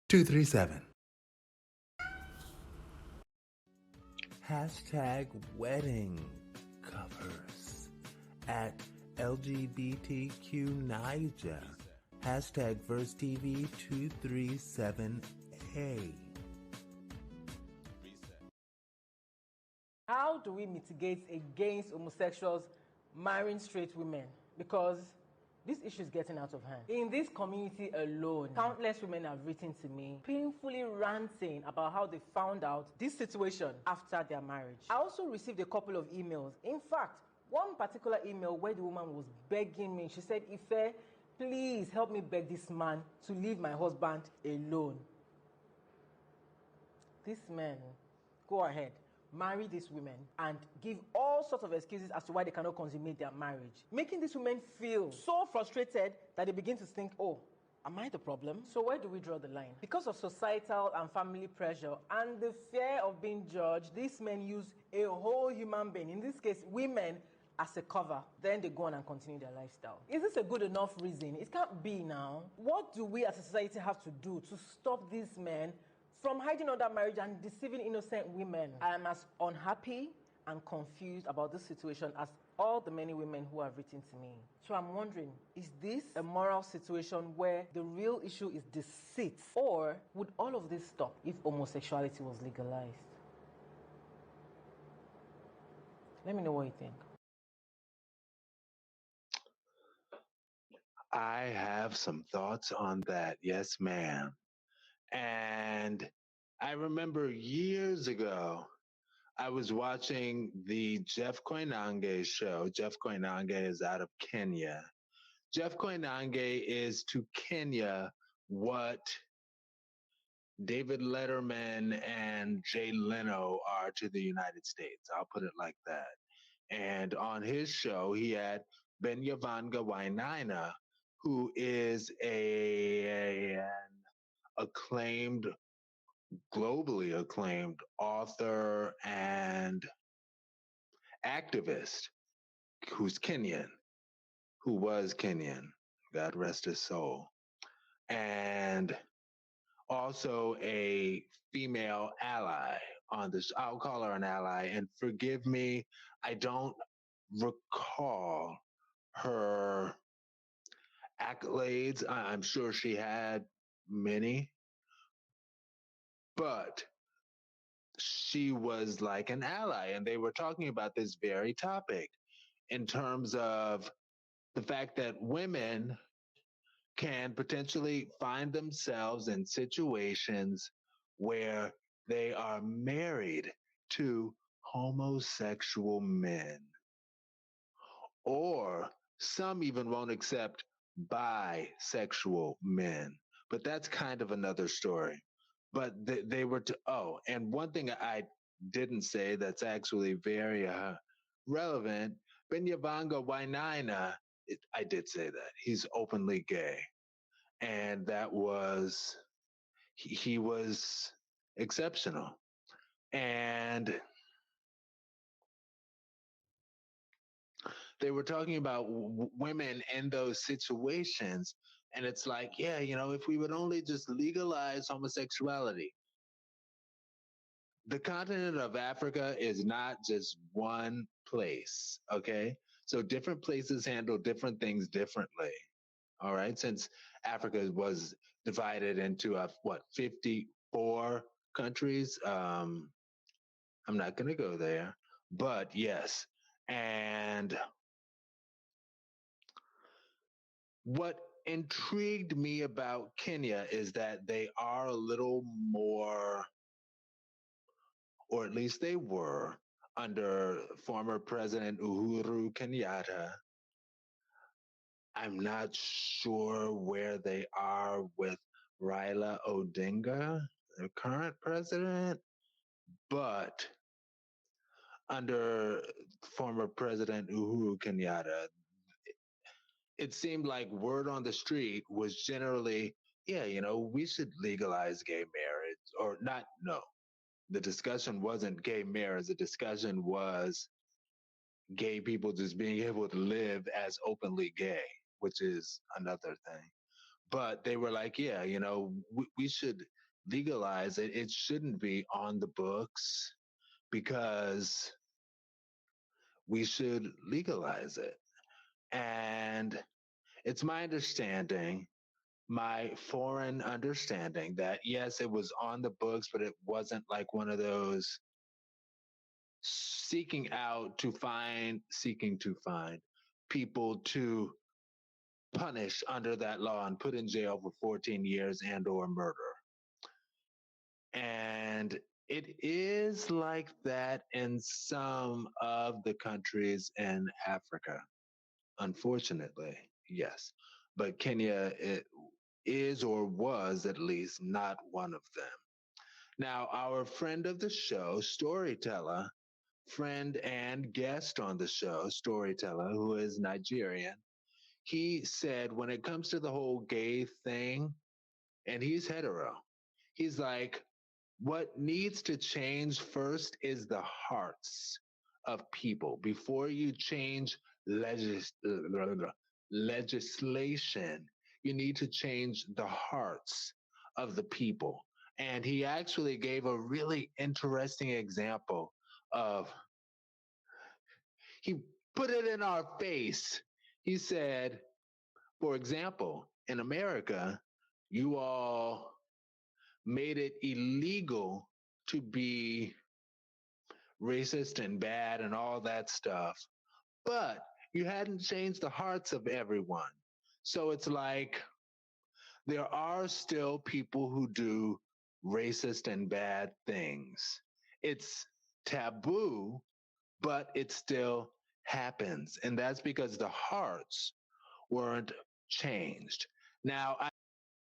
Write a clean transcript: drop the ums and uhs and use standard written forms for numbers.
237. Hashtag wedding covers at LGBTQ Niger. Hashtag Verse TV 237A. How do we mitigate against homosexuals marrying straight women? Because this issue is getting out of hand. In this community alone, countless women have written to me, painfully ranting about how they found out this situation after their marriage. I also received a couple of emails. In fact, one particular email where the woman was begging me. She said, Ife, please help me beg this man to leave my husband alone. These men, go ahead, marry these women and give all sorts of excuses as to why they cannot consummate their marriage, making these women feel so frustrated that they begin to think, oh, am I the problem? So where do we draw the line? Because of societal and family pressure and the fear of being judged, these men use a whole human being, in this case, women, as a cover. Then they go on and continue their lifestyle. Is this a good enough reason? It can't be now. What do we as a society have to do to stop these men from hiding under marriage and deceiving innocent women? I am as unhappy and confused about this situation as all the many women who have written to me. So I'm wondering, is this a moral situation where the real issue is deceit? Or would all of this stop if homosexuality was legalized? Let me know what you think. I have some thoughts on that. Yes, ma'am. And I remember years ago, I was watching the Jeff Koinange show. Jeff Koinange is out of Kenya. Jeff Koinange is to Kenya what David Letterman and Jay Leno are to the United States. I'll put it like that. And on his show, he had Binyavanga Wainaina, who is an acclaimed, globally acclaimed author and activist who's Kenyan, who was Kenyan, God rest his soul, and also a female ally on this. I'll call her an ally, and forgive me, I don't recall her accolades. I'm sure she had many, but she was like an ally, and they were talking about this very topic in terms of the fact that women can potentially find themselves in situations where they are married to homosexual men, or some even won't accept bisexual men. But that's kind of another story. But they were and one thing I didn't say that's actually very relevant, Binyavanga Wainaina, I did say that. He's openly gay. And that was, he was exceptional. And they were talking about women in those situations. And it's like, yeah, if we would only just legalize homosexuality. The continent of Africa is not just one place, okay? So different places handle different things differently. All right, since Africa was divided into 54 countries. I'm not going to go there, but yes. And what intrigued me about Kenya is that they are a little more, or at least they were, under former President Uhuru Kenyatta. I'm not sure where they are with Raila Odinga, the current president, but under former President Uhuru Kenyatta, it seemed like word on the street was generally, yeah, we should legalize gay marriage, or not, no. The discussion wasn't gay marriage. The discussion was gay people just being able to live as openly gay, which is another thing. but they were like, yeah, we should legalize it. It shouldn't be on the books because we should legalize it. And it's my foreign understanding that yes, it was on the books, but it wasn't like one of those seeking to find people to punish under that law and put in jail for 14 years and or murder. And it is like that in some of the countries in Africa, unfortunately, yes. But Kenya is or was at least not one of them. Now, our friend of the show, Storyteller, friend and guest on the show, Storyteller, who is Nigerian, he said when it comes to the whole gay thing, and he's hetero, he's like, what needs to change first is the hearts of people before you change legislation. You need to change the hearts of the people. And he actually gave a really interesting example of, he put it in our face. He said, for example, in America, you all made it illegal to be racist and bad and all that stuff, but you hadn't changed the hearts of everyone. So it's like there are still people who do racist and bad things. It's taboo, but it still happens. And that's because the hearts weren't changed. Now,